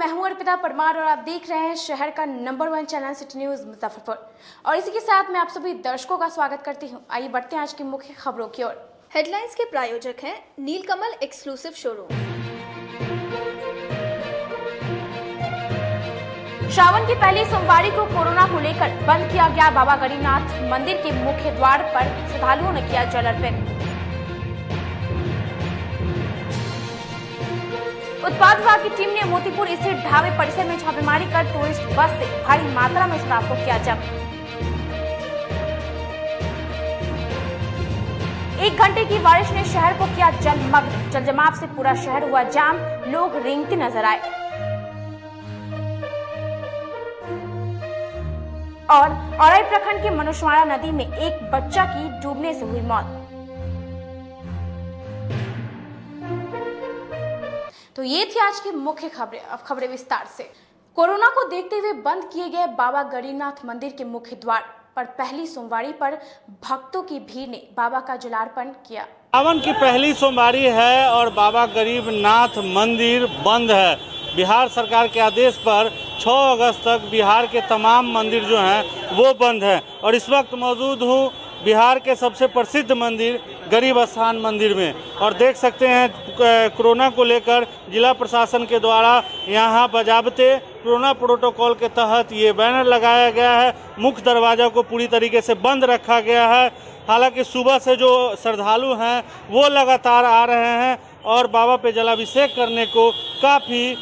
हूं अर्पिता परमार और आप देख रहे हैं शहर का number 1 channel city news Muzaffarpur. और इसी के साथ मैं आप सभी दर्शकों का स्वागत करती हूं। आइए बढ़ते हैं आज की मुख्य खबरों की ओर। हेडलाइंस के प्रायोजक हैं नीलकमल एक्सक्लूसिव शोरूम। श्रावण की पहली सोमवारी को कोरोना को लेकर बंद किया गया बाबा गरीबनाथ मंदिर के मुख्य द्वार पर श्रद्धालुओं ने किया जल अर्पित। उत्पाद विभाग की टीम ने मोतीपुर स्थित ढाबे परिसर में छापेमारी कर टूरिस्ट बस से भारी मात्रा में शराब को किया जब्त। 1 घंटे की बारिश ने शहर को किया जलमग्न। जलजमाव से पूरा शहर हुआ जाम, लोग रेंगते नजर आए। और औराई प्रखंड के मनुष्यवाड़ा नदी में एक बच्चा की डूबने से हुई मौत। तो ये थी आज की मुख्य खबरें। अब खबरें विस्तार से। कोरोना को देखते हुए बंद किए गए बाबा गरीबनाथ मंदिर के मुख्य द्वार पर पहली सोमवारी पर भक्तों की भीड़ ने बाबा का जलार्पण किया। सावन की पहली सोमवारी है और बाबा गरीबनाथ मंदिर बंद है। बिहार सरकार के आदेश पर 6 अगस्त तक बिहार के तमाम मंदिर जो हैं वो बंद है। और इस वक्त मौजूद हूँ बिहार के सबसे प्रसिद्ध मंदिर गरीब स्थान मंदिर में। और देख सकते हैं कोरोना को लेकर जिला प्रशासन के द्वारा यहाँ बजाबते कोरोना प्रोटोकॉल के तहत ये बैनर लगाया गया है। मुख्य दरवाज़ा को पूरी तरीके से बंद रखा गया है। हालांकि सुबह से जो श्रद्धालु हैं वो लगातार आ रहे हैं और बाबा पे जलाभिषेक करने को काफ़ी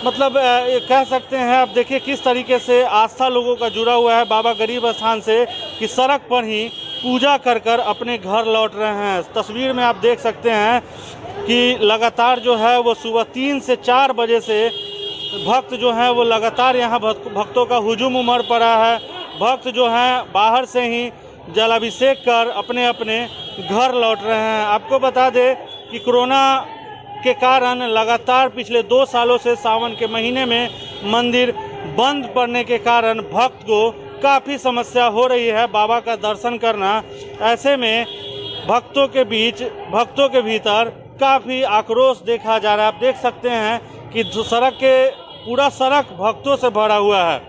कह सकते हैं। आप देखिए किस तरीके से आस्था लोगों का जुड़ा हुआ है बाबा गरीब स्थान से कि सड़क पर ही पूजा कर कर अपने घर लौट रहे हैं। तस्वीर में आप देख सकते हैं कि लगातार जो है वो सुबह 3 से 4 बजे से भक्त जो हैं वो लगातार यहाँ भक्तों का हुजूम उमड़ पड़ा है। भक्त जो हैं बाहर से ही जलाभिषेक कर अपने अपने घर लौट रहे हैं। आपको बता दें कि कोरोना के कारण लगातार पिछले 2 सालों से सावन के महीने में मंदिर बंद पड़ने के कारण भक्त को काफ़ी समस्या हो रही है बाबा का दर्शन करना। ऐसे में भक्तों के भीतर काफ़ी आक्रोश देखा जा रहा है। आप देख सकते हैं कि पूरा सड़क भक्तों से भरा हुआ है।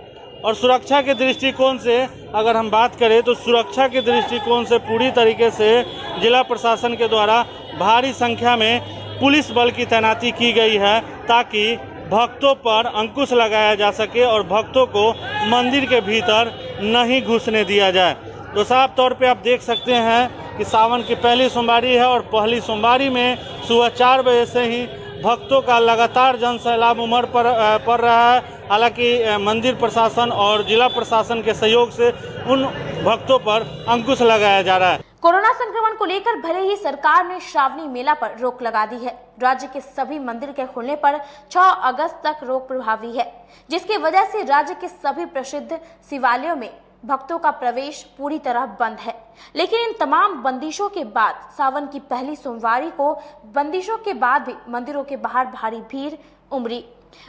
और सुरक्षा के दृष्टिकोण से अगर हम बात करें तो सुरक्षा के दृष्टिकोण से पूरी तरीके से जिला प्रशासन के द्वारा भारी संख्या में पुलिस बल की तैनाती की गई है ताकि भक्तों पर अंकुश लगाया जा सके और भक्तों को मंदिर के भीतर नहीं घुसने दिया जाए। तो साफ तौर पे आप देख सकते हैं कि सावन की पहली सोमवारी है और पहली सोमवारी में सुबह 4 बजे से ही भक्तों का लगातार जनसैलाब उमड़ पड़ रहा है। हालांकि मंदिर प्रशासन और जिला प्रशासन के सहयोग से उन भक्तों पर अंकुश लगाया जा रहा है। कोरोना संक्रमण को लेकर भले ही सरकार ने श्रावणी मेला पर रोक लगा दी है, राज्य के सभी मंदिर के खुलने पर 6 अगस्त तक रोक प्रभावी है, जिसकी वजह से राज्य के सभी प्रसिद्ध शिवालयों में भक्तों का प्रवेश पूरी तरह बंद है। लेकिन इन तमाम बंदिशों के बाद सावन की पहली सोमवारी को बंदिशों के बाद भी मंदिरों के बाहर भारी भीड़ उमड़ी।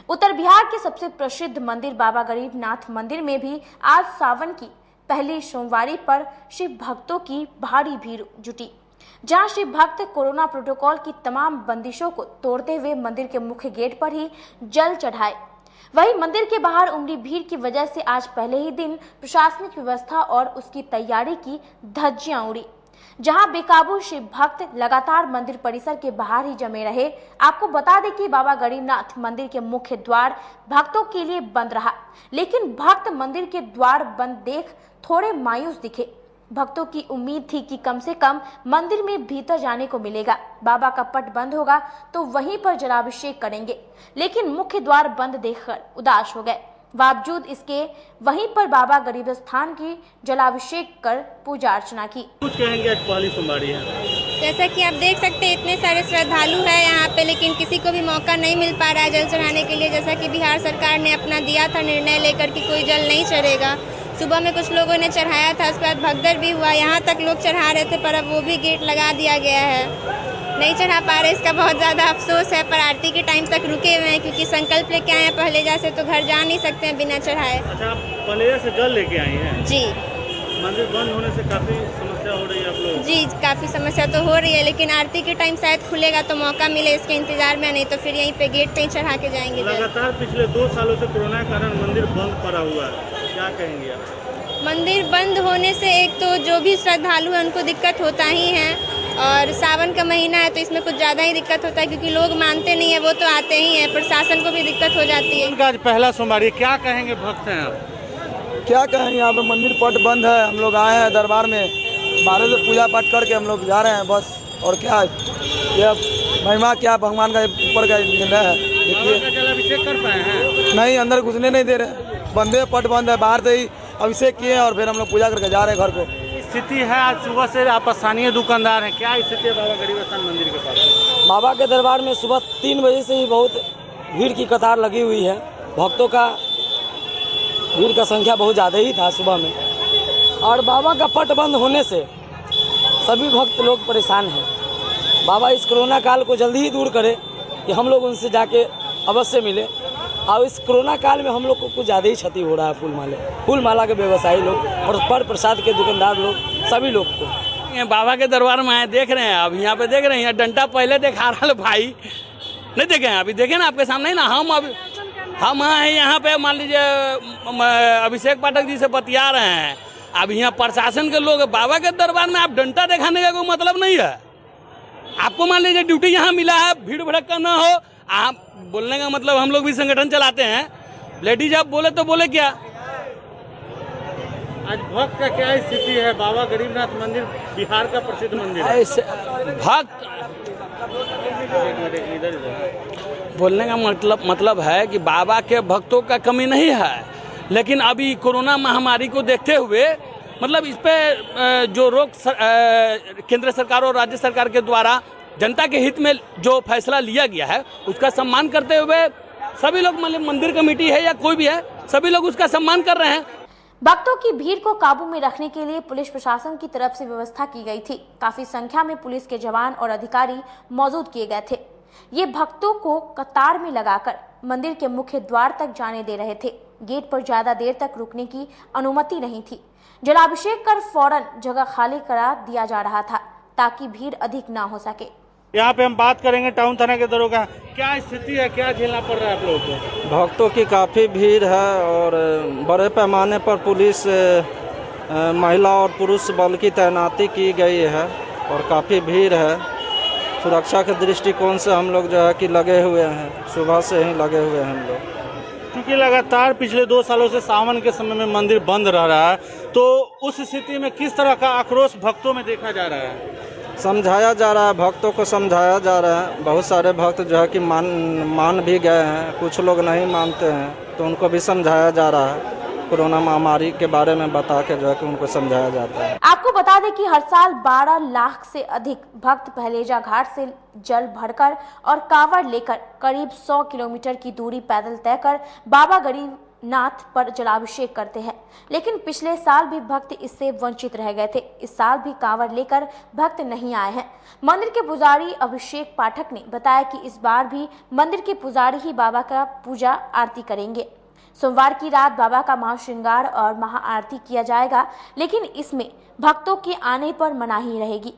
उत्तर बिहार के सबसे प्रसिद्ध मंदिर बाबा गरीबनाथ मंदिर में भी आज सावन की पहली सोमवारी पर शिव भक्तों की भारी भीड़ जुटी, जहां शिव भक्त कोरोना प्रोटोकॉल की तमाम बंदिशों को तोड़ते हुए मंदिर के मुख्य गेट पर ही जल चढ़ाए। वहीं मंदिर के बाहर उमड़ी भीड़ की वजह से आज पहले ही दिन प्रशासनिक व्यवस्था और उसकी तैयारी की धज्जियां उड़ी, जहां बेकाबू शिव भक्त लगातार मंदिर परिसर के बाहर ही जमे रहे। आपको बता दें कि बाबा गरीबनाथ मंदिर के मुख्य द्वार भक्तों के लिए बंद रहा, लेकिन भक्त मंदिर के द्वार बंद देख थोड़े मायूस दिखे। भक्तों की उम्मीद थी कि कम से कम मंदिर में भीतर जाने को मिलेगा, बाबा का पट बंद होगा तो वहीं पर जलाभिषेक करेंगे, लेकिन मुख्य द्वार बंद देखकर उदास हो गए। बावजूद इसके वहीं पर बाबा गरीब स्थान की जलाभिषेक कर पूजा अर्चना की। कुछ कहेंगे आज पहली सोमवारी है, जैसा कि आप देख सकते हैं इतने सारे श्रद्धालु हैं यहाँ पे, लेकिन किसी को भी मौका नहीं मिल पा रहा है जल चढ़ाने के लिए। जैसा कि बिहार सरकार ने अपना दिया था निर्णय लेकर कि कोई जल नहीं चढ़ेगा। सुबह में कुछ लोगों ने चढ़ाया था, उसके बाद भगदड़ भी हुआ, यहाँ तक लोग चढ़ा रहे थे, पर अब वो भी गेट लगा दिया गया है, नहीं चढ़ा पा रहे। इसका बहुत ज़्यादा अफसोस है, पर आरती के टाइम तक रुके हुए हैं क्योंकि संकल्प लेके आए हैं पहले जैसे तो घर जा नहीं सकते हैं बिना चढ़ाए। अच्छा, आप पहले से जल लेके आई हैं? जी। मंदिर बंद होने से काफी समस्या हो रही है आप लोग? जी काफ़ी समस्या तो हो रही है, लेकिन आरती के टाइम शायद खुलेगा तो मौका मिले इसके इंतजार में, नहीं तो फिर यहीं पे गेट पे ही चढ़ा के जाएंगे। लगातार पिछले 2 सालों से कोरोना के कारण मंदिर बंद पड़ा हुआ है, क्या कहेंगे आप? मंदिर बंद होने से एक तो जो भी श्रद्धालु हैं उनको दिक्कत होता ही है, और सावन का महीना है तो इसमें कुछ ज़्यादा ही दिक्कत होता है, क्योंकि लोग मानते नहीं है, वो तो आते ही हैं, प्रशासन को भी दिक्कत हो जाती है। आज पहला सोमवार, क्या कहेंगे भक्त हैं आप? क्या कहें, यहाँ पे मंदिर पट बंद है, हम लोग आए हैं दरबार में 12 से पूजा पाठ करके हम लोग जा रहे हैं बस। और क्या ये महिमा क्या भगवान का ऊपर का निर्णय है। देखिए जलाभिषेक कर पाए हैं? नहीं, अंदर घुसने नहीं दे रहे, बंदे पट बंद है, बाहर से ही अभिषेक किए और फिर हम लोग पूजा करके जा रहे हैं घर को। स्थिति है आज सुबह से आप स्थानीय दुकानदार हैं, क्या स्थिति है बाबा गरीब स्थान मंदिर के पास? बाबा के दरबार में सुबह 3 बजे से ही बहुत भीड़ की कतार लगी हुई है। भक्तों का भीड़ का संख्या बहुत ज़्यादा ही था सुबह में, और बाबा का पट बंद होने से सभी भक्त लोग परेशान हैं। बाबा इस कोरोना काल को जल्दी ही दूर करे कि हम लोग उनसे जाके अवश्य मिले, और इस कोरोना काल में हम लोग को कुछ ज़्यादा ही क्षति हो रहा है। फूल माला के व्यवसायी लोग और पर प्रसाद के दुकानदार लोग, सभी लोग को। बाबा के दरबार में आए, देख रहे हैं, अब यहाँ पे देख रहे हैं, डंडा पहले दिखा रहा है भाई, नहीं देखे हैं अभी, देखे ना आपके सामने ही ना। हम आए हैं यहाँ पे, मान लीजिए अभिषेक पाठक जी से बतिया रहे हैं। अब यहाँ प्रशासन के लोग, बाबा के दरबार में आप डंडा दिखाने का कोई मतलब नहीं है। आपको मान लीजिए ड्यूटी यहाँ मिला है, भीड़ भड़क्का ना हो, आप बोलने का मतलब, हम लोग भी संगठन चलाते हैं, लेडीज आप बोले तो बोले क्या। आज भक्त का क्या स्थिति है? बाबा गरीबनाथ मंदिर बिहार का प्रसिद्ध मंदिर है। भक्त बोलने का मतलब है कि बाबा के भक्तों का कमी नहीं है, लेकिन अभी कोरोना महामारी को देखते हुए मतलब इस पे जो रोक केंद्र सरकार और राज्य सरकार के द्वारा जनता के हित में जो फैसला लिया गया है उसका सम्मान करते हुए सभी लोग, मतलब मंदिर कमेटी है या कोई भी है, सभी लोग उसका सम्मान कर रहे हैं। भक्तों की भीड़ को काबू में रखने के लिए पुलिस प्रशासन की तरफ से व्यवस्था की गई थी। काफी संख्या में पुलिस के जवान और अधिकारी मौजूद किए गए थे। ये भक्तों को कतार में लगाकर मंदिर के मुख्य द्वार तक जाने दे रहे थे। गेट पर ज्यादा देर तक रुकने की अनुमति नहीं थी। जलाभिषेक कर फौरन जगह खाली करा दिया जा रहा था ताकि भीड़ अधिक ना हो सके। यहाँ पे हम बात करेंगे टाउन थाना के दरोगा, क्या स्थिति है, क्या झेलना पड़ रहा है आप लोगों को? भक्तों की काफ़ी भीड़ है और बड़े पैमाने पर पुलिस, महिला और पुरुष बल की तैनाती की गई है और काफ़ी भीड़ है। सुरक्षा के दृष्टिकोण से हम लोग जो है कि लगे हुए हैं, सुबह से ही लगे हुए हैं हम लोग। क्योंकि लगातार पिछले 2 सालों से सावन के समय में मंदिर बंद रह रहा है, तो उस स्थिति में किस तरह का आक्रोश भक्तों में देखा जा रहा है? समझाया जा रहा है, भक्तों को समझाया जा रहा है। बहुत सारे भक्त जो है कि मान भी गए हैं, कुछ लोग नहीं मानते हैं, तो उनको भी समझाया जा रहा है। कोरोना महामारी के बारे में बता के जो है कि उनको समझाया जाता है। आपको बता दें कि हर साल 12 लाख से अधिक भक्त पहलेजा घाट से जल भरकर और कांवड़ लेकर करीब 100 किलोमीटर की दूरी पैदल तय कर बाबा गरीबनाथ पर जलाभिषेक करते हैं, लेकिन पिछले साल भी भक्त इससे वंचित रह गए थे। इस साल भी कांवड़ लेकर भक्त नहीं आए हैं। मंदिर के पुजारी अभिषेक पाठक ने बताया कि इस बार भी मंदिर के पुजारी ही बाबा का पूजा आरती करेंगे। सोमवार की रात बाबा का महाश्रृंगार और महाआरती किया जाएगा, लेकिन इसमें भक्तों के आने पर मनाही रहेगी।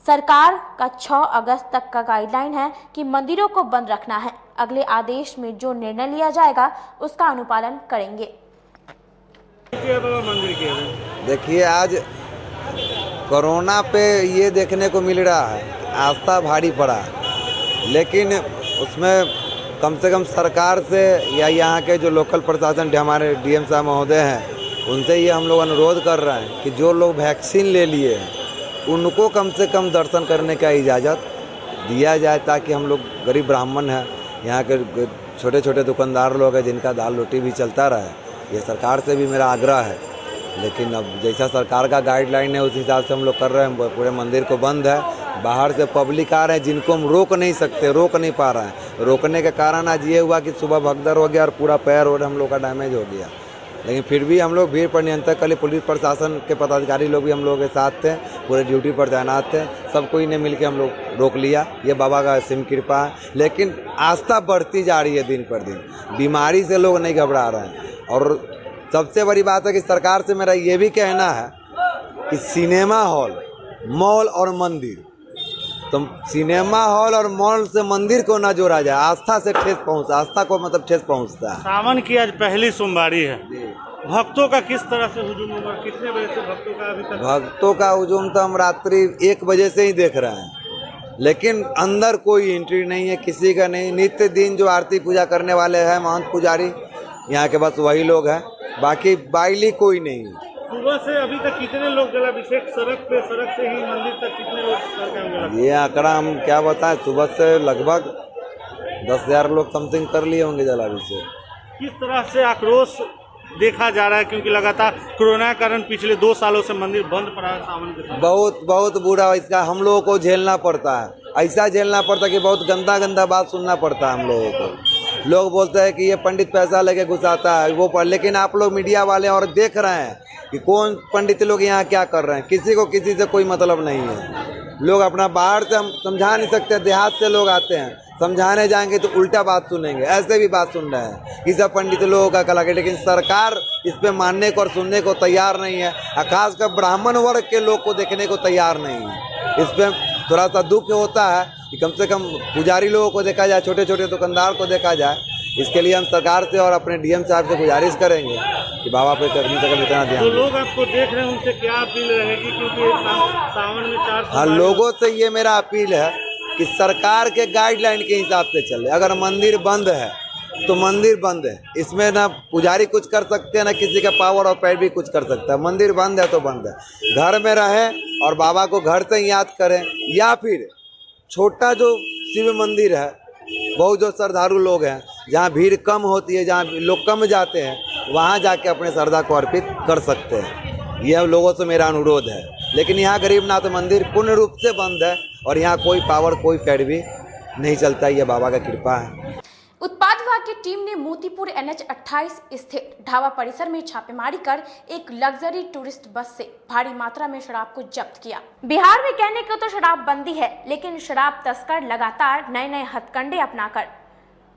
सरकार का 6 अगस्त तक का गाइडलाइन है कि मंदिरों को बंद रखना है। अगले आदेश में जो निर्णय लिया जाएगा उसका अनुपालन करेंगे। देखिए, आज कोरोना पे ये देखने को मिल रहा है आस्था भारी पड़ा, लेकिन उसमें कम से कम सरकार से या यहाँ के जो लोकल प्रशासन हमारे डीएम साहब महोदय हैं, उनसे ये हम लोग अनुरोध कर रहे हैं कि जो लोग वैक्सीन ले लिए हैं उनको कम से कम दर्शन करने का इजाज़त दिया जाए, ताकि हम लोग गरीब ब्राह्मण हैं, यहाँ के छोटे छोटे दुकानदार लोग हैं जिनका दाल रोटी भी चलता रहे। ये सरकार से भी मेरा आग्रह है, लेकिन अब जैसा सरकार का गाइडलाइन है उस हिसाब से हम लोग कर रहे हैं। पूरे मंदिर को बंद है, बाहर से पब्लिक आ रहे हैं जिनको हम रोक नहीं सकते, रोक नहीं पा रहे हैं। रोकने के कारण आज ये हुआ कि सुबह भगदड़ हो गया और पूरा पैर और हम लोग का डैमेज हो गया, लेकिन फिर भी हम लोग भीड़ पर नियंत्रण के लिए पुलिस प्रशासन के पदाधिकारी लोग भी हम लोगों के साथ थे, पूरे ड्यूटी पर तैनात थे, सब कोई ने मिलकर हम लोग रोक लिया। ये बाबा का असीम कृपा है, लेकिन आस्था बढ़ती जा रही है दिन पर दिन, बीमारी से लोग नहीं घबरा रहे हैं। और सबसे बड़ी बात है कि सरकार से मेरा ये भी कहना है कि सिनेमा हॉल, मॉल और मंदिर, तो सिनेमा हॉल और मॉल से मंदिर को ना जोड़ा जाए, आस्था से ठेस पहुँचता, आस्था को मतलब ठेस पहुँचता है। सावन की आज पहली सोमवारी है, भक्तों का किस तरह से हुजूम हुआ, कितने बजे से भक्तों का अभी तक? भक्तों का हुजूम तो हम रात्रि 1 बजे से ही देख रहे हैं, लेकिन अंदर कोई एंट्री नहीं है, किसी का नहीं। नित्य दिन जो आरती पूजा करने वाले हैं महंत पुजारी यहाँ के बस वही लोग हैं, बाकी बाइली कोई नहीं है। सुबह से अभी तक कितने लोग जलाभिषेक सड़क से ही मंदिर तक कितने लोग करके होंगे? ये आंकड़ा हम क्या बताएं, सुबह से लगभग 10,000 लोग समथिंग कर लिए होंगे जलाभिषेक। किस तरह से आक्रोश देखा जा रहा है, क्योंकि लगातार कोरोना के कारण पिछले 2 सालों से मंदिर बंद पड़ा है सावन के समय? बहुत बुरा इसका हम लोगों को झेलना पड़ता है, ऐसा झेलना पड़ता है कि बहुत गंदा बात सुनना पड़ता है हम लोगों को। लोग बोलते हैं कि ये पंडित पैसा लेके घुसाता है वो पर, लेकिन आप लोग मीडिया वाले और देख रहे हैं कि कौन पंडित लोग यहाँ क्या कर रहे हैं। किसी को किसी से कोई मतलब नहीं है। लोग अपना बाहर से हम समझा नहीं सकते, देहात से लोग आते हैं, समझाने जाएंगे तो उल्टा बात सुनेंगे, ऐसे भी बात सुन रहे हैं कि सब पंडित लोगों का कला। लेकिन सरकार इस पे मानने को और सुनने को तैयार नहीं है, खासकर ब्राह्मण वर्ग के लोग को देखने को तैयार नहीं है। इस पे थोड़ा सा दुख होता है कि कम से कम पुजारी लोगों को देखा जाए, छोटे छोटे दुकानदार को देखा जाए। इसके लिए हम सरकार से और अपने डीएम साहब से गुजारिश करेंगे कि बाबा पे कम से कम इतना ध्यान। जो लोग आपको देख रहे हैं उनसे क्या अपील रहेगी, क्योंकि सावन में 4 हाँ, लोगों से ये मेरा अपील है कि सरकार के गाइडलाइन के हिसाब से चले। अगर मंदिर बंद है तो मंदिर बंद है, इसमें ना पुजारी कुछ कर सकते हैं ना किसी का पावर और पैर भी कुछ कर सकता है। मंदिर बंद है तो बंद है, घर में रहें और बाबा को घर से ही याद करें, या फिर छोटा जो शिव मंदिर है, बहुत जो श्रद्धालु लोग हैं जहाँ भीड़ कम होती है, जहाँ लोग कम जाते हैं, वहाँ जाके अपने श्रद्धा को अर्पित कर सकते हैं। यह लोगों से मेरा अनुरोध है। लेकिन यहाँ गरीबनाथ मंदिर पूर्ण रूप से बंद है और यहाँ कोई पावर कोई पैर भी नहीं चलता, ये बाबा का कृपा है। उत्पाद विभाग की टीम ने मोतीपुर NH 28 स्थित ढाबा परिसर में छापेमारी कर एक लग्जरी टूरिस्ट बस से भारी मात्रा में शराब को जब्त किया। बिहार में कहने को तो शराब बंदी है, लेकिन शराब तस्कर लगातार नए हथकंडे अपनाकर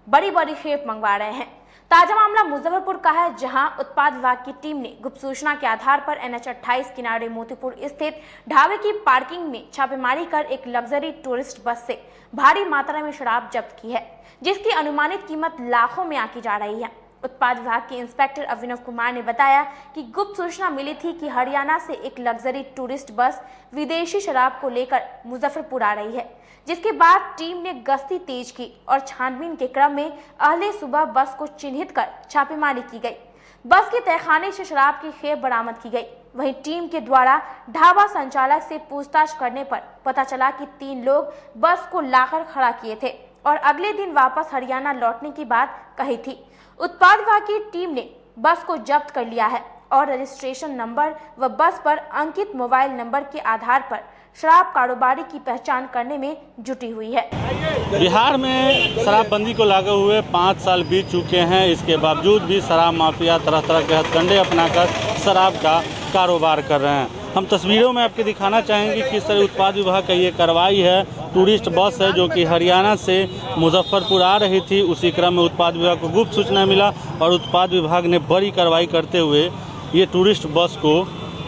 बड़ी खेप मंगवा रहे हैं। ताजा मामला मुजफ्फरपुर का है, जहां उत्पाद विभाग की टीम ने गुप्त सूचना के आधार पर NH 28 किनारे मोतीपुर स्थित ढाबे की पार्किंग में छापेमारी कर एक लग्जरी टूरिस्ट बस से भारी मात्रा में शराब जब्त की है, जिसकी अनुमानित कीमत लाखों में आंकी जा रही है। उत्पाद विभाग के इंस्पेक्टर अभिनव कुमार ने बताया कि गुप्त सूचना मिली थी कि हरियाणा से एक लग्जरी टूरिस्ट बस विदेशी शराब को लेकर मुजफ्फरपुर आ रही है, जिसके बाद टीम ने गश्ती तेज की और छानबीन के क्रम में अहले सुबह बस को चिन्हित कर छापेमारी की गई। बस के तहखाने से शराब की खेप बरामद की गई। वहीं टीम के द्वारा ढाबा संचालक से पूछताछ करने पर पता चला कि 3 लोग बस को लाकर खड़ा किए थे और अगले दिन वापस हरियाणा लौटने की बात कही थी। उत्पाद विभाग की टीम ने बस को जब्त कर लिया है और रजिस्ट्रेशन नंबर व बस पर अंकित मोबाइल नंबर के आधार पर शराब कारोबारी की पहचान करने में जुटी हुई है। बिहार में शराबबंदी को लागू हुए 5 साल बीत चुके हैं, इसके बावजूद भी शराब माफिया तरह तरह के हथकंडे अपनाकर शराब का कारोबार कर रहे हैं। हम तस्वीरों में आपको दिखाना चाहेंगे किस तरह उत्पाद विभाग का ये कार्रवाई है। टूरिस्ट बस है जो कि हरियाणा से मुजफ्फरपुर आ रही थी, उसी क्रम में उत्पाद विभाग को गुप्त सूचना मिला और उत्पाद विभाग ने बड़ी कार्रवाई करते हुए ये टूरिस्ट बस को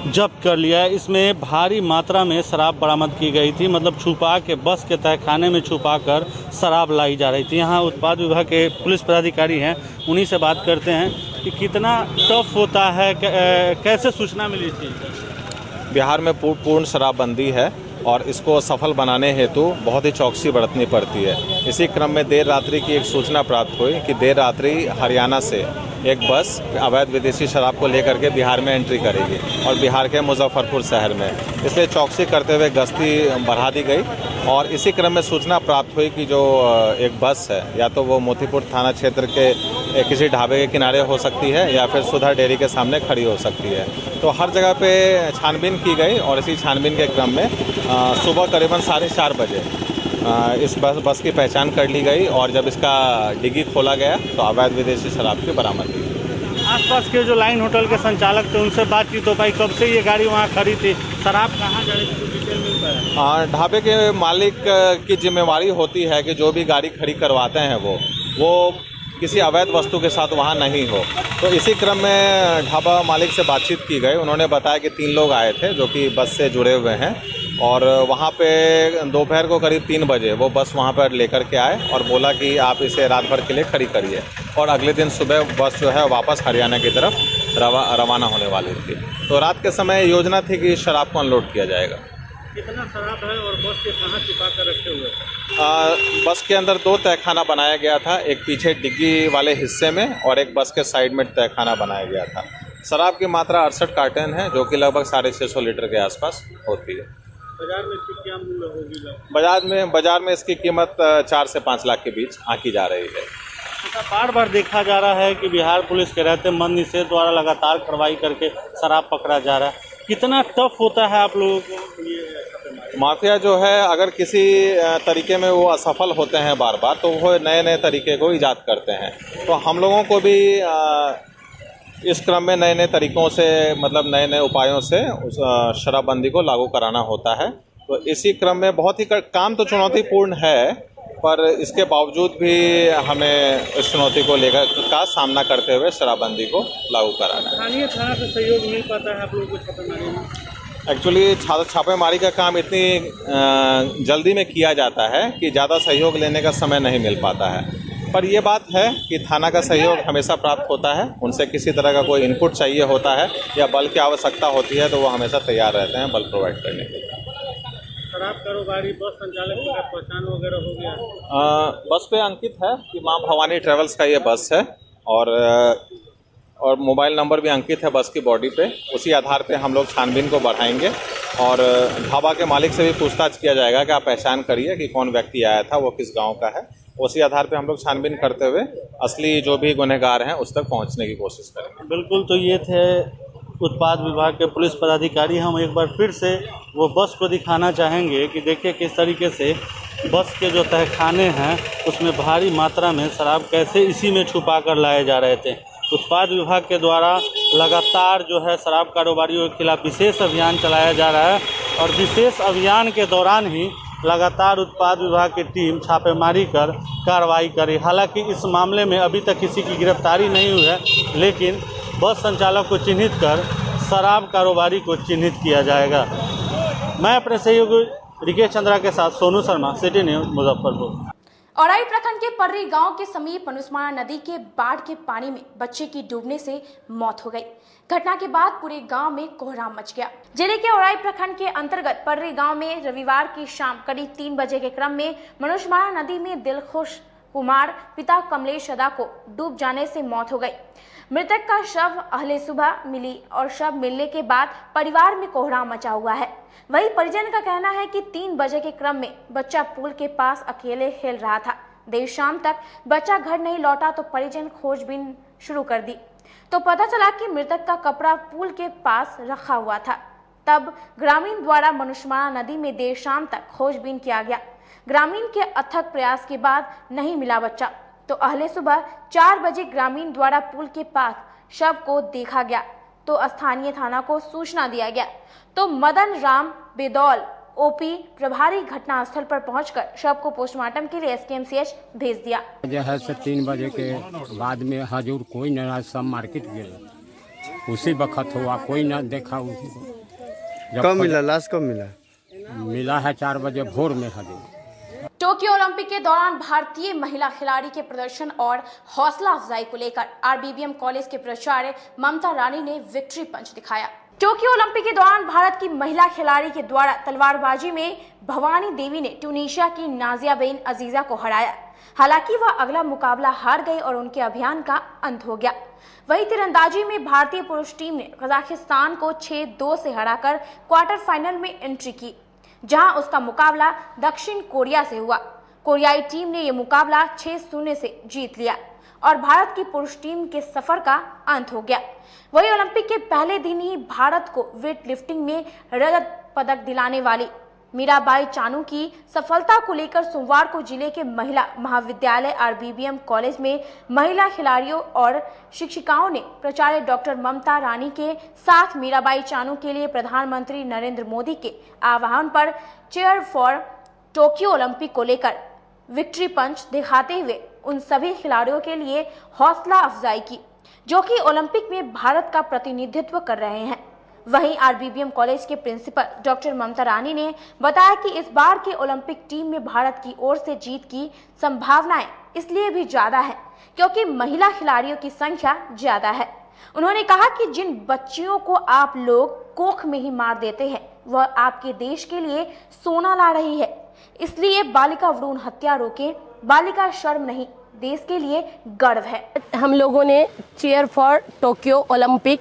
जब्त कर लिया है। इसमें भारी मात्रा में शराब बरामद की गई थी, मतलब छुपा के बस के तहखाने में छुपा कर शराब लाई जा रही थी। यहाँ उत्पाद विभाग के पुलिस पदाधिकारी हैं, उन्हीं से बात करते हैं कि कितना टफ होता है, कैसे सूचना मिली थी। बिहार में पूर्ण शराबबंदी है और इसको सफल बनाने हेतु बहुत ही चौकसी बरतनी पड़ती है। इसी क्रम में देर रात्रि की एक सूचना प्राप्त हुई कि देर रात्रि हरियाणा से एक बस अवैध विदेशी शराब को लेकर के बिहार में एंट्री करेगी और बिहार के मुजफ्फरपुर शहर में, इसलिए चौकसी करते हुए गश्ती बढ़ा दी गई। और इसी क्रम में सूचना प्राप्त हुई कि जो एक बस है या तो वो मोतीपुर थाना क्षेत्र के किसी ढाबे के किनारे हो सकती है या फिर सुधा डेयरी के सामने खड़ी हो सकती है। तो हर जगह पे छानबीन की गई और इसी छानबीन के क्रम में सुबह करीबन 4:30 बजे इस बस की पहचान कर ली गई और जब इसका डिग्गी खोला गया तो अवैध विदेशी शराब की बरामदगी। आसपास के जो लाइन होटल के संचालक थे उनसे बातचीत हो पाई, कब से ये गाड़ी वहाँ खड़ी थी, शराब कहाँ जा रही थी, डिटेल मिल पाया? ढाबे के मालिक की जिम्मेवारी होती है कि जो भी गाड़ी खड़ी करवाते हैं वो किसी अवैध वस्तु के साथ वहाँ नहीं हो। तो इसी क्रम में ढाबा मालिक से बातचीत की गई। उन्होंने बताया कि 3 लोग आए थे जो कि बस से जुड़े हुए हैं और वहाँ पे दोपहर को करीब 3 बजे वो बस वहाँ पर लेकर के आए और बोला कि आप इसे रात भर के लिए खड़ी करिए और अगले दिन सुबह बस जो है वापस हरियाणा की तरफ रवाना होने वाली थी। तो रात के समय योजना थी कि शराब को अनलोड किया जाएगा। कितना शराब है और बस के कहाँ छिपा कर रखे हुए हैं? बस के अंदर 2 तहखाना बनाया गया था, एक पीछे डिग्गी वाले हिस्से में और एक बस के साइड में तहखाना बनाया गया था। शराब की मात्रा 68 कार्टन है जो कि लगभग 650 लीटर के आसपास होती है। बाजार में इसकी क्या मूल्य होगी? बाजार में इसकी कीमत 4 से 5 लाख के बीच आंकी जा रही है। बार बार देखा जा रहा है कि बिहार पुलिस के रहते मद्य निषेध द्वारा लगातार कार्रवाई करके शराब पकड़ा जा रहा है। कितना टफ होता है आप लोगों को ये? माफिया जो है अगर किसी तरीके में वो असफल होते हैं बार बार तो वो नए नए तरीके को ईजाद करते हैं। तो हम लोगों को भी इस क्रम में नए नए तरीक़ों से मतलब नए नए उपायों से उस शराबबंदी को लागू कराना होता है। तो इसी क्रम में बहुत ही काम तो चुनौतीपूर्ण है, पर इसके बावजूद भी हमें इस चुनौती को लेकर का सामना करते हुए शराबबंदी को लागू कराना है। स्थानीय थाना से सहयोग मिल पाता है आप लोगों को छापेमारी में? एक्चुअली छापेमारी का काम इतनी जल्दी में किया जाता है कि ज़्यादा सहयोग लेने का समय नहीं मिल पाता है। पर यह बात है कि थाना का सहयोग हमेशा प्राप्त होता है। उनसे किसी तरह का कोई इनपुट चाहिए होता है या बल की आवश्यकता होती है तो वो हमेशा तैयार रहते हैं बल प्रोवाइड करने के लिए। शराब कारोबारी बस संचालक की पहचान वगैरह हो गया? बस पे अंकित है कि माँ भवानी ट्रेवल्स का ये बस है और मोबाइल नंबर भी अंकित है बस की बॉडी पे। उसी आधार पे हम लोग छानबीन को बढ़ाएंगे और ढाबा के मालिक से भी पूछताछ किया जाएगा कि आप पहचान करिए कि कौन व्यक्ति आया था, वो किस गांव का है। उसी आधार पे हम लोग छानबीन करते हुए असली जो भी गुनहगार हैं उस तक पहुंचने की कोशिश करेंगे। बिल्कुल, तो ये थे उत्पाद विभाग के पुलिस पदाधिकारी। हम एक बार फिर से वो बस को दिखाना चाहेंगे कि देखिए किस तरीके से बस के जो तहखाने हैं उसमें भारी मात्रा में शराब कैसे इसी में छुपा कर लाए जा रहे थे। उत्पाद विभाग के द्वारा लगातार जो है शराब कारोबारियों के खिलाफ विशेष अभियान चलाया जा रहा है और विशेष अभियान के दौरान ही लगातार उत्पाद विभाग की टीम छापेमारी कर कार्रवाई करे। हालांकि इस मामले में अभी तक किसी की गिरफ्तारी नहीं हुई है, लेकिन बस संचालक को चिन्हित कर शराब कारोबारी को चिन्हित किया जाएगा। मैं अपने सहयोगी रिकेश चंद्रा के साथ सोनू शर्मा, सिटी न्यूज़, मुजफ्फरपुर। औराई प्रखंड के पर्री गांव के समीप मनुस्मारा नदी के बाढ़ के पानी में बच्चे की डूबने से मौत हो गई। घटना के बाद पूरे गांव में कोहराम मच गया। जिले के औराई प्रखंड के अंतर्गत पर्री गांव में रविवार की शाम करीब 3 बजे के क्रम में मनुस्मारा नदी में दिलखुश कुमार पिता कमलेश अदा को डूब जाने से मौत हो गई। मृतक का शव अहले सुबह मिली और शव मिलने के बाद परिवार में कोहराम मचा हुआ है। वहीं परिजन का कहना है कि 3 बजे के क्रम में बच्चा पुल के पास अकेले खेल रहा था। देर शाम तक बच्चा घर नहीं लौटा तो परिजन खोजबीन शुरू कर दी तो पता चला कि मृतक का कपड़ा पुल के पास रखा हुआ था। तब ग्रामीण द्वारा मनुस्मारा नदी में देर शाम तक खोजबीन किया गया। ग्रामीण के अथक प्रयास के बाद नहीं मिला बच्चा तो अहले सुबह 4 बजे ग्रामीण द्वारा पुल के पास शव को देखा गया तो स्थानीय थाना को सूचना दिया गया तो मदन राम बेदौल ओपी प्रभारी घटनास्थल पर पहुंचकर शव को पोस्टमार्टम के लिए एसकेएमसीएच भेज दिया। है से 3 बजे के बाद में हजूर कोई न सब मार्केट गए, उसी वक्त हुआ, कोई न देखा उसको। कब मिला लाश? कब मिला? मिला है 4 बजे भोर में हजूर। टोक्यो ओलंपिक के दौरान भारतीय महिला खिलाड़ी के प्रदर्शन और हौसला अफजाई को लेकर आरबीबीएम कॉलेज के प्राचार्य ममता रानी ने विक्ट्री पंच दिखाया। टोक्यो ओलंपिक के दौरान भारत की महिला खिलाड़ी के द्वारा तलवारबाजी में भवानी देवी ने ट्यूनीशिया की नाजिया बेन अजीजा को हराया। हालांकि वह अगला मुकाबला हार गई और उनके अभियान का अंत हो गया। वहीं तीरंदाजी में भारतीय पुरुष टीम ने कजाकिस्तान को 6-2 से हराकर क्वार्टर फाइनल में एंट्री की, जहां उसका मुकाबला दक्षिण कोरिया से हुआ। कोरियाई टीम ने यह मुकाबला 6-0 से जीत लिया और भारत की पुरुष टीम के सफर का अंत हो गया। वहीं ओलंपिक के पहले दिन ही भारत को वेट लिफ्टिंग में रजत पदक दिलाने वाली मीराबाई चानू की सफलता को लेकर सोमवार को जिले के महिला महाविद्यालय आरबीबीएम कॉलेज में महिला खिलाड़ियों और शिक्षिकाओं ने प्राचार्य डॉक्टर ममता रानी के साथ मीराबाई चानू के लिए प्रधानमंत्री नरेंद्र मोदी के आह्वान पर चेयर फॉर टोक्यो ओलंपिक को लेकर विक्ट्री पंच दिखाते हुए उन सभी खिलाड़ियों के लिए हौसला अफजाई की जो कि ओलंपिक में भारत का प्रतिनिधित्व कर रहे हैं। वहीं आरबीबीएम कॉलेज के प्रिंसिपल डॉक्टर ममता रानी ने बताया कि इस बार के ओलंपिक टीम में भारत की ओर से जीत की संभावनाएं इसलिए भी ज्यादा है क्योंकि महिला खिलाड़ियों की संख्या ज्यादा है। उन्होंने कहा कि जिन बच्चियों को आप लोग कोख में ही मार देते हैं वह आपके देश के लिए सोना ला रही है, इसलिए बालिका भ्रूण हत्या रोकें। बालिका शर्म नहीं, देश के लिए गर्व है। हम लोगों ने चीयर फॉर टोक्यो ओलंपिक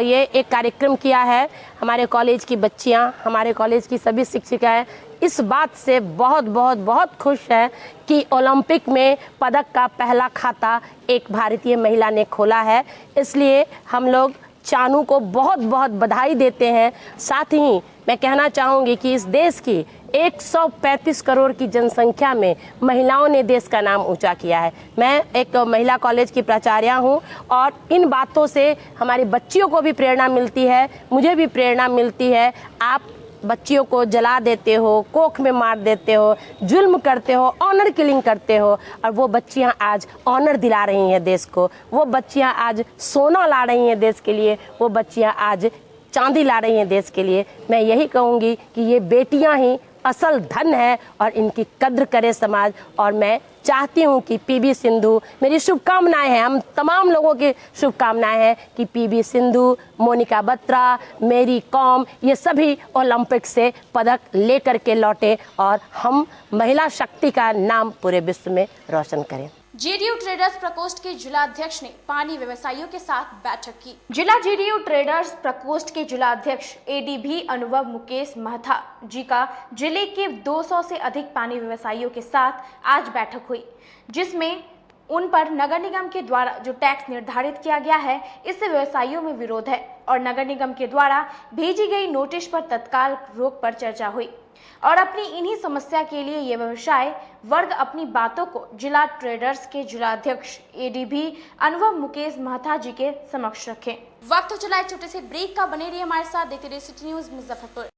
ये एक कार्यक्रम किया है। हमारे कॉलेज की बच्चियां, हमारे कॉलेज की सभी शिक्षिकाएं इस बात से बहुत खुश है कि ओलंपिक में पदक का पहला खाता एक भारतीय महिला ने खोला है। इसलिए हम लोग चानू को बहुत बधाई देते हैं। साथ ही मैं कहना चाहूँगी कि इस देश की 135 करोड़ की जनसंख्या में महिलाओं ने देश का नाम ऊंचा किया है। मैं एक महिला कॉलेज की प्राचार्य हूं और इन बातों से हमारी बच्चियों को भी प्रेरणा मिलती है, मुझे भी प्रेरणा मिलती है। आप बच्चियों को जला देते हो, कोख में मार देते हो, जुल्म करते हो, ऑनर किलिंग करते हो और वो बच्चियां आज ऑनर दिला रही हैं देश को। वो बच्चियां आज सोना ला रही हैं देश के लिए, वो बच्चियां आज चांदी ला रही हैं देश के लिए। मैं यही कहूँगी कि ये बेटियां ही असल धन है और इनकी कद्र करे समाज। और मैं चाहती हूँ कि पीवी सिंधु, मेरी शुभकामनाएं हैं, हम तमाम लोगों की शुभकामनाएं हैं कि पीवी सिंधु, मोनिका बत्रा, मेरी कॉम, ये सभी ओलंपिक से पदक लेकर के लौटे और हम महिला शक्ति का नाम पूरे विश्व में रोशन करें। जेडीयू ट्रेडर्स प्रकोष्ठ के जिलाध्यक्ष ने पानी व्यवसायियों के साथ बैठक की। जिला जेडीयू ट्रेडर्स प्रकोष्ठ के जिलाध्यक्ष एडीबी अनुभव मुकेश महथा जी का जिले के 200 से अधिक पानी व्यवसायियों के साथ आज बैठक हुई, जिसमें उन पर नगर निगम के द्वारा जो टैक्स निर्धारित किया गया है इससे व्यवसायियों में विरोध है और नगर निगम के द्वारा भेजी गई नोटिस पर तत्काल रोक पर चर्चा हुई और अपनी इन्हीं समस्या के लिए ये व्यवसाय वर्ग अपनी बातों को जिला ट्रेडर्स के जिलाध्यक्ष एडीबी अनुभव मुकेश महथा जी के समक्ष रखें। वक्त हो चला है छोटे से ब्रेक का, बने रहिए हमारे साथ, देखते रहिए सिटी न्यूज मुजफ्फरपुर।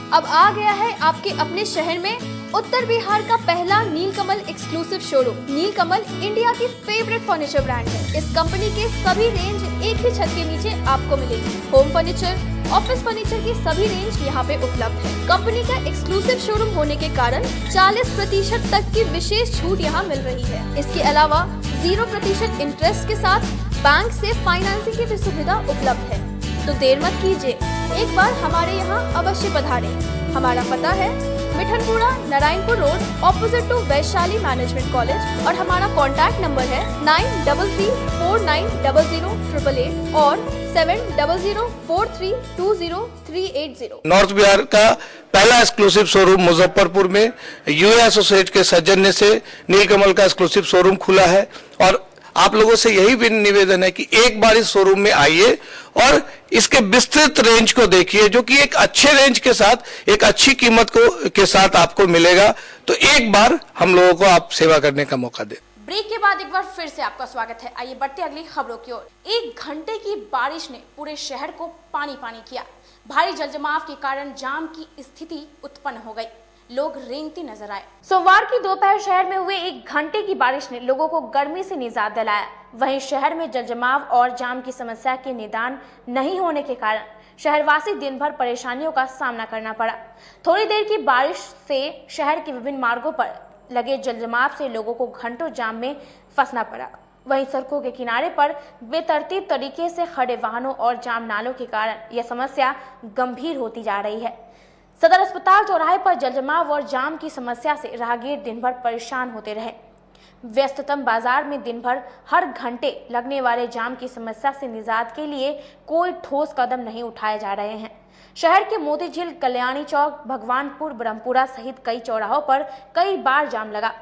अब आ गया है आपके अपने शहर में उत्तर बिहार का पहला नीलकमल एक्सक्लूसिव शोरूम। नीलकमल इंडिया की फेवरेट फर्नीचर ब्रांड है। इस कंपनी के सभी रेंज एक ही छत के नीचे आपको मिलेगी। होम फर्नीचर, ऑफिस फर्नीचर की सभी रेंज यहाँ पे उपलब्ध है। कंपनी का एक्सक्लूसिव शोरूम होने के कारण 40% तक की विशेष छूट यहाँ मिल रही है। इसके अलावा 0% इंटरेस्ट के साथ बैंक से फाइनेंसिंग की भी सुविधा उपलब्ध है। तो देर मत कीजिए, एक बार हमारे यहाँ अवश्य पधारें। हमारा पता है Mithanpura, Narayanpur road, opposite to Vaishali management college और हमारा कॉन्टैक्ट नंबर है 9334900888 और 7004320380। नॉर्थ बिहार का पहला एक्सक्लूसिव शोरूम मुजफ्फरपुर में यूए एसोसिएट के सौजन्य से नीलकमल का एक्सक्लूसिव शोरूम खुला है और आप लोगों से यही भी निवेदन है कि एक बार इस शोरूम में आइए और इसके विस्तृत रेंज को देखिए, जो कि एक अच्छे रेंज के साथ एक अच्छी कीमत के साथ आपको मिलेगा। तो एक बार हम लोगों को आप सेवा करने का मौका दें। ब्रेक के बाद एक बार फिर से आपका स्वागत है। आइए बढ़ते अगली खबरों की ओर। 1 घंटे की बारिश ने पूरे शहर को पानी किया। भारी जलजमाव के कारण जाम की स्थिति उत्पन्न हो गई, लोग रेंगते नजर आए। सोमवार की दोपहर शहर में हुए 1 घंटे की बारिश ने लोगों को गर्मी से निजात दिलाया। वहीं शहर में जलजमाव और जाम की समस्या के निदान नहीं होने के कारण शहरवासी दिन भर परेशानियों का सामना करना पड़ा। थोड़ी देर की बारिश से शहर के विभिन्न मार्गों पर लगे जलजमाव से लोगों को घंटों जाम में फंसना पड़ा। वहीं सड़कों के किनारे पर बेतरतीब तरीके से खड़े वाहनों और जाम नालों के कारण यह समस्या गंभीर होती जा रही है। सदर अस्पताल चौराहे पर जलजमाव और जाम की समस्या से राहगीर दिन भर परेशान होते रहे। व्यस्ततम बाजार में दिन भर हर घंटे लगने वाले जाम की समस्या से निजात के लिए कोई ठोस कदम नहीं उठाए जा रहे हैं। शहर के मोती झील, कल्याणी चौक, भगवानपुर, ब्रह्मपुरा सहित कई चौराहों पर कई बार जाम लगा।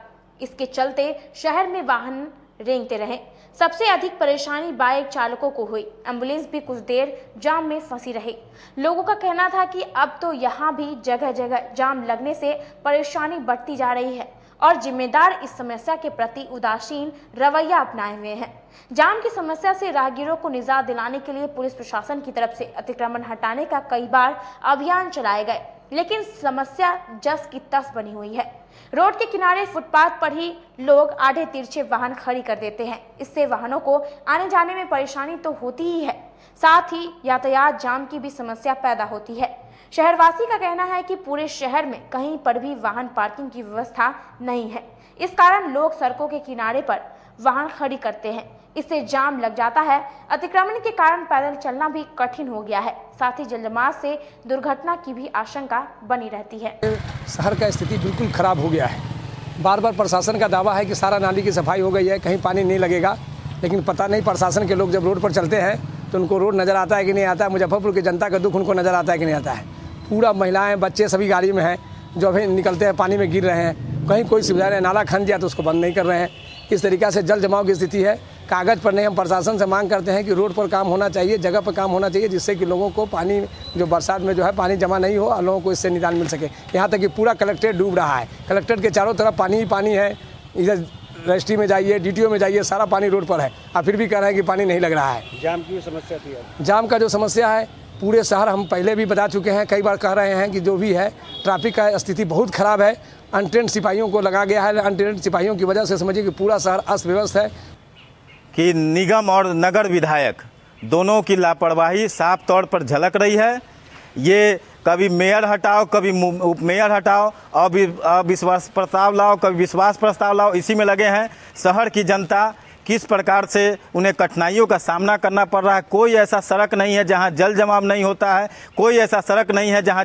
इसके चलते शहर में वाहन रेंगते रहे। सबसे अधिक परेशानी बाइक चालकों को हुई। एम्बुलेंस भी कुछ देर जाम में फंसी रही। लोगों का कहना था कि अब तो यहाँ भी जगह जगह जाम लगने से परेशानी बढ़ती जा रही है और जिम्मेदार इस समस्या के प्रति उदासीन रवैया अपनाए हुए हैं। जाम की समस्या से राहगीरों को निजात दिलाने के लिए पुलिस प्रशासन की तरफ से अतिक्रमण हटाने का कई बार अभियान चलाए गए, लेकिन समस्या जस की तस बनी हुई है। रोड के किनारे फुटपाथ पर ही लोग आधे तिरछे वाहन खड़ी कर देते हैं। इससे वाहनों को आने जाने में परेशानी तो होती ही है, साथ ही यातायात जाम की भी समस्या पैदा होती है। शहरवासी का कहना है कि पूरे शहर में कहीं पर भी वाहन पार्किंग की व्यवस्था नहीं है। इस कारण लोग सड़कों के किनारे पर वाहन खड़ी करते हैं, इससे जाम लग जाता है। अतिक्रमण के कारण पैदल चलना भी कठिन हो गया है, साथ ही जलजमाव से दुर्घटना की भी आशंका बनी रहती है। शहर का स्थिति बिल्कुल खराब हो गया है। बार बार प्रशासन का दावा है कि सारा नाली की सफाई हो गई है, कहीं पानी नहीं लगेगा, लेकिन पता नहीं प्रशासन के लोग जब रोड पर चलते हैं तो उनको रोड नज़र आता है कि नहीं आता है। मुजफ्फरपुर की जनता का दुख उनको नज़र आता है कि नहीं आता है। पूरा महिलाएं बच्चे सभी गाड़ी में हैं, जो अभी निकलते हैं पानी में गिर रहे हैं। कहीं कोई सुविधा नहीं, नाला खन दिया तो उसको बंद नहीं कर रहे हैं। इस तरीक़ा से जल जमाव की स्थिति है। कागज़ पर नहीं, हम प्रशासन से मांग करते हैं कि रोड पर काम होना चाहिए, जगह पर काम होना चाहिए, जिससे कि लोगों को पानी जो बरसात में जो है पानी जमा नहीं हो और लोगों को इससे निदान मिल सके। यहाँ तक कि पूरा कलेक्ट्रेट डूब रहा है। कलेक्ट्रेट के चारों तरफ पानी ही पानी है। इधर रजिस्ट्री में जाइए, DTO में जाइए, सारा पानी रोड पर है। आप फिर भी कह रहे हैं कि पानी नहीं लग रहा है। जाम की समस्या थी। जाम का जो समस्या है पूरे शहर, हम पहले भी बता चुके हैं, कई बार कह रहे हैं कि जो भी है ट्रैफिक का स्थिति बहुत खराब है। अनट्रेंड सिपाहियों को लगा गया है। अनट्रेंड सिपाहियों की वजह से समझिए कि पूरा शहर अस्त व्यस्त है। कि निगम और नगर विधायक दोनों की लापरवाही साफ तौर पर झलक रही है। ये कभी मेयर हटाओ, कभी उप मेयर हटाओ, अविश्वास प्रस्ताव लाओ, कभी विश्वास प्रस्ताव लाओ, इसी में लगे हैं। शहर की जनता किस प्रकार से उन्हें कठिनाइयों का सामना करना पड़ रहा है। कोई ऐसा सड़क नहीं है जहां जल जमाव नहीं होता है, कोई ऐसा सड़क नहीं है जहां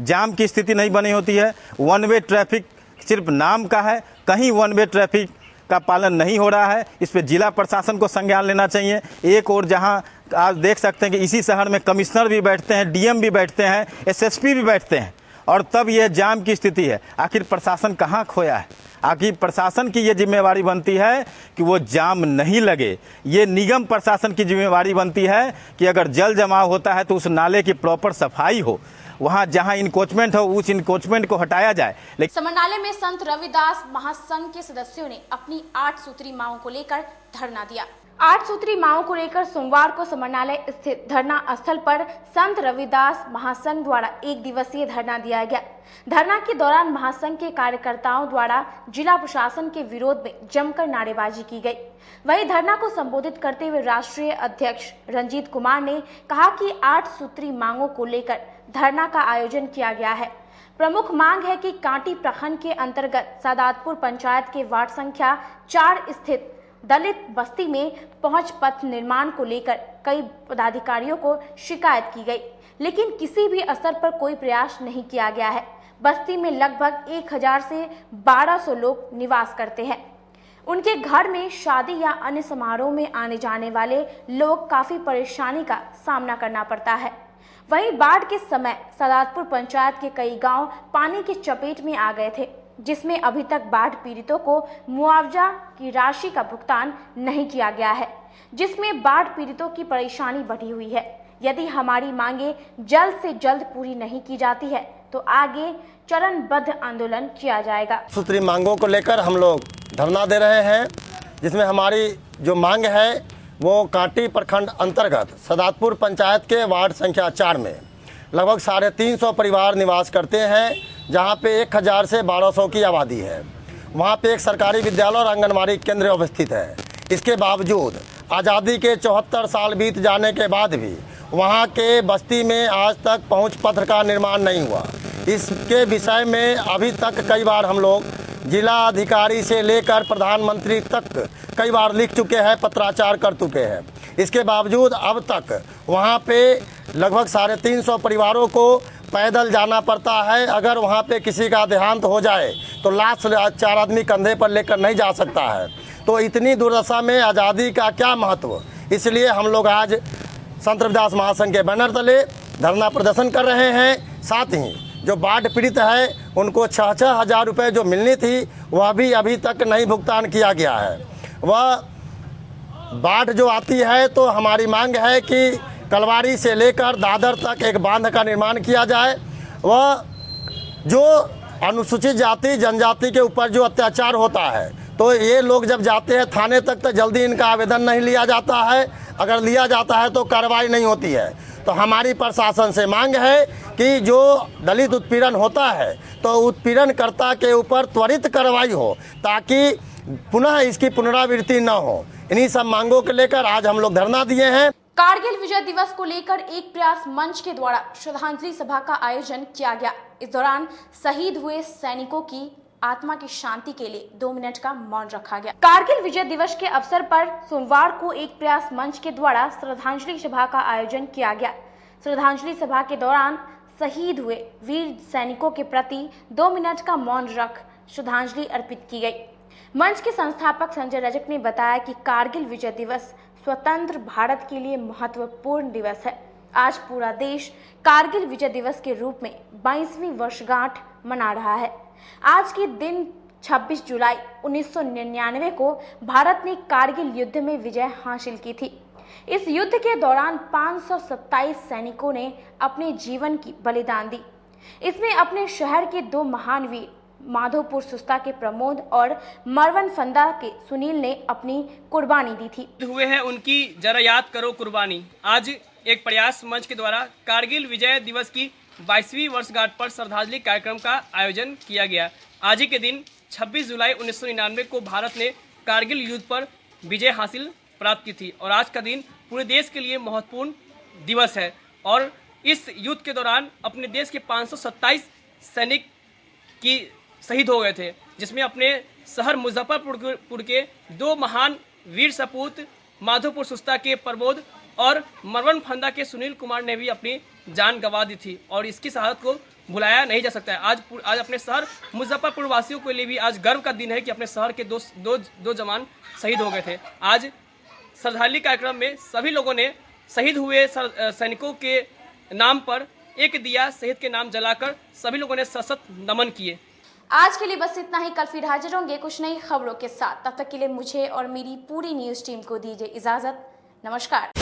जाम की स्थिति नहीं बनी होती है। वन वे ट्रैफिक सिर्फ नाम का है, कहीं वन वे ट्रैफिक का पालन नहीं हो रहा है। इस पर जिला प्रशासन को संज्ञान लेना चाहिए। एक और जहां आज देख सकते हैं कि इसी शहर में कमिश्नर भी बैठते हैं, DM भी बैठते हैं, SSP भी बैठते हैं, और तब यह जाम की स्थिति है। आखिर प्रशासन कहाँ खोया है? आखिर प्रशासन की ये जिम्मेवारी बनती है कि वो जाम नहीं लगे। ये निगम प्रशासन की जिम्मेवारी बनती है कि अगर जल जमाव होता है तो उस नाले की प्रॉपर सफाई हो, वहाँ जहाँ इंक्रोचमेंट हो उस इंक्रोचमेंट को हटाया जाए। लेकिन समरनाले में संत रविदास महासंघ के सदस्यों ने अपनी 8 सूत्री मांगों को लेकर धरना दिया। 8 सूत्री मांगों को लेकर सोमवार को समरनालय स्थित धरना स्थल पर संत रविदास महासंघ द्वारा 1 दिवसीय धरना दिया गया। धरना के दौरान महासंघ के कार्यकर्ताओं द्वारा जिला प्रशासन के विरोध में जमकर नारेबाजी की गई। वहीं धरना को संबोधित करते हुए राष्ट्रीय अध्यक्ष रंजीत कुमार ने कहा कि 8 सूत्री मांगों को लेकर धरना का आयोजन किया गया है। प्रमुख मांग है कि कांटी प्रखंड के अंतर्गत सादातपुर पंचायत के वार्ड संख्या 4 स्थित दलित बस्ती में पहुंच पथ निर्माण को लेकर कई पदाधिकारियों को शिकायत की गई, लेकिन किसी भी स्तर पर कोई प्रयास नहीं किया गया है। बस्ती में लगभग 1000 से 1200 लोग निवास करते हैं। उनके घर में शादी या अन्य समारोह में आने जाने वाले लोग काफी परेशानी का सामना करना पड़ता है। वहीं बाढ़ के समय सादातपुर पंचायत के कई गांव पानी की चपेट में आ गए थे, जिसमें अभी तक बाढ़ पीड़ितों को मुआवजा की राशि का भुगतान नहीं किया गया है, जिसमें बाढ़ पीड़ितों की परेशानी बढ़ी हुई है। यदि हमारी मांगे जल्द से जल्द पूरी नहीं की जाती है तो आगे चरणबद्ध आंदोलन किया जाएगा। सूत्री मांगों को लेकर हम लोग धरना दे रहे हैं, जिसमें हमारी जो मांग है वो कांटी प्रखंड अंतर्गत सादातपुर पंचायत के वार्ड संख्या 4 में लगभग 350 परिवार निवास करते हैं, जहां पे 1000 से 1200 की आबादी है। वहां पे एक सरकारी विद्यालय और आंगनबाड़ी केंद्र अवस्थित है। इसके बावजूद आज़ादी के 74 साल बीत जाने के बाद भी वहां के बस्ती में आज तक पहुंच पथ का निर्माण नहीं हुआ। इसके विषय में अभी तक कई बार हम लोग जिला अधिकारी से लेकर प्रधानमंत्री तक कई बार लिख चुके हैं, पत्राचार कर चुके हैं। इसके बावजूद अब तक वहाँ पे लगभग 350 परिवारों को पैदल जाना पड़ता है। अगर वहाँ पे किसी का देहांत हो जाए तो लाश 4 आदमी कंधे पर लेकर नहीं जा सकता है। तो इतनी दुर्दशा में आज़ादी का क्या महत्व, इसलिए हम लोग आज संत रविदास महासंघ के बैनर तले धरना प्रदर्शन कर रहे हैं। साथ ही जो बाढ़ पीड़ित है उनको 6-6 हज़ार रुपये जो मिलनी थी वह भी अभी तक नहीं भुगतान किया गया है। वह बाढ़ जो आती है तो हमारी मांग है कि कलवारी से लेकर दादर तक एक बांध का निर्माण किया जाए। वह जो अनुसूचित जाति जनजाति के ऊपर जो अत्याचार होता है तो ये लोग जब जाते हैं थाने तक तो जल्दी इनका आवेदन नहीं लिया जाता है, अगर लिया जाता है तो कार्रवाई नहीं होती है। तो हमारी प्रशासन से मांग है कि जो दलित उत्पीड़न होता है तो उत्पीड़नकर्ता के ऊपर त्वरित कार्रवाई हो ताकि पुनः इसकी पुनरावृत्ति न हो। इन्हीं सब मांगों को लेकर आज हम लोग धरना दिए हैं। कारगिल विजय दिवस को लेकर एक प्रयास मंच के द्वारा श्रद्धांजलि सभा का आयोजन किया गया। इस दौरान शहीद हुए सैनिकों की आत्मा की शांति के लिए 2 मिनट का मौन रखा गया। कारगिल विजय दिवस के अवसर पर सोमवार को एक प्रयास मंच के द्वारा श्रद्धांजलि सभा का आयोजन किया गया। श्रद्धांजलि सभा के दौरान शहीद हुए वीर सैनिकों के प्रति 2 मिनट का मौन रख श्रद्धांजलि अर्पित की गई। मंच के संस्थापक संजय रजक ने बताया कि कारगिल विजय दिवस स्वतंत्र भारत के लिए महत्वपूर्ण दिवस है। आज पूरा देश कारगिल विजय दिवस के रूप में 22वीं वर्षगांठ मना रहा है। आज के दिन 26 जुलाई 1999 को भारत ने कारगिल युद्ध में विजय हासिल की थी। इस युद्ध के दौरान 527 सैनिकों ने अपने जीवन की बलिदान दी। इसमें अपने शहर के 2 महान वीर माधोपुर सुस्ता के प्रमोद और मरवन फंदा के सुनील ने अपनी कुर्बानी दी थी। हुए हैं उनकी जरा याद करो कुर्बानी। आज एक प्रयास मंच के द्वारा कारगिल विजय दिवस की 22वीं वर्षगांठ पर श्रद्धांजलि कार्यक्रम का आयोजन किया गया। आज ही के दिन 26 जुलाई 1999 को भारत ने कारगिल युद्ध पर विजय हासिल प्राप्त की थी और आज का दिन पूरे देश के लिए महत्वपूर्ण दिवस है। और इस युद्ध के दौरान अपने देश के 527 सैनिक की शहीद हो गए थे, जिसमें अपने शहर मुजफ्फरपुर के 2 महान वीर सपूत माधोपुर सुस्ता के प्रमोद और मरवन फंदा के सुनील कुमार ने भी अपनी जान गंवा दी थी और इसकी शहादत को भुलाया नहीं जा सकता है। आज अपने शहर मुजफ्फरपुर वासियों के लिए भी आज गर्व का दिन है कि अपने शहर के दो जवान शहीद हो गए थे। आज श्रद्धांजलि कार्यक्रम में सभी लोगों ने शहीद हुए सैनिकों के नाम पर एक दिया शहीद के नाम जलाकर सभी लोगों ने सशक्त नमन किए। आज के लिए बस इतना ही। कल फिर हाजिर होंगे कुछ नई खबरों के साथ। तब तक के लिए मुझे और मेरी पूरी न्यूज टीम को दीजिए इजाजत। नमस्कार।